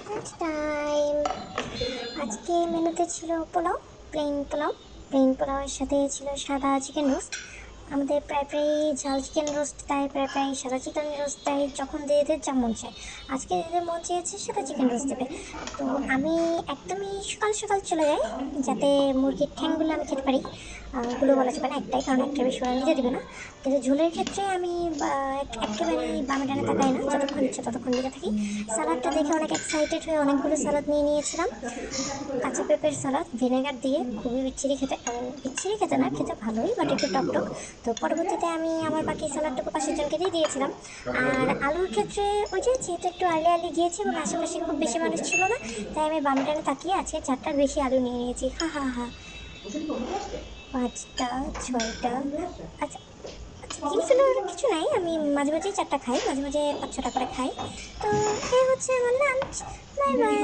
Lunch time. আজকে মেনুতে ছিল পোলাও, প্লেন পোলাওয়ের সাথে ছিল সাদা চিকেন রোস্ট। আমাদের প্রায় প্রায় ঝাল চিকেন রোস্ট দেয়, প্রায় প্রায় সাদা চিকেন রোস্ট দেয়, যখন দিয়ে এদের যা মন চায়। আজকে এদের মন চেয়েছে সাদা চিকেন রোস্ট দেবে। তো আমি একদমই সকাল সকাল চলে যাই, যাতে মুরগির ঠ্যাংগুলো আমি খেতে পারি। ওগুলো বলা যাবে না একটাই, কারণ একটা বেশি ওরা নিতে দেবে না। কিন্তু ঝোলের ক্ষেত্রে আমি একেবারেই বামে ডানে তাকাই না, যতক্ষণ ইচ্ছে ততক্ষণ দিতে থাকি। সালাদটা দেখে অনেক এক্সাইটেড হয়ে অনেকগুলো সালাদ নিয়ে নিয়েছিলাম। কাঁচা পেঁপের সালাদ ভিনেগার দিয়ে, খুবই বিচ্ছিরি খেতে, বিচ্ছিরি খেতে না, খেতে ভালোই, বাট একটু টক টক। তো পরবর্তীতে আমি আমার বাকি সালাদটুকু পাশের জনকে দিয়ে দিয়েছিলাম। আর আলুর ক্ষেত্রে ওই যে যেহেতু একটু আর্লি আর্লি গিয়েছি এবং আশেপাশে খুব বেশি মানুষ ছিল না, তাই আমি বাম ডানে তাকিয়ে আজকে 4টার বেশি আলু নিয়ে নিয়েছি। হা হা হা। 5টা, 6টা। আচ্ছা আচ্ছা, কিনে ফেলার কিছু নাই, আমি মাঝে মাঝেই 4টা খাই, মাঝে মাঝে 5-6টা করে খাই। তো এ হচ্ছে আমার লাঞ্চ। Bye bye.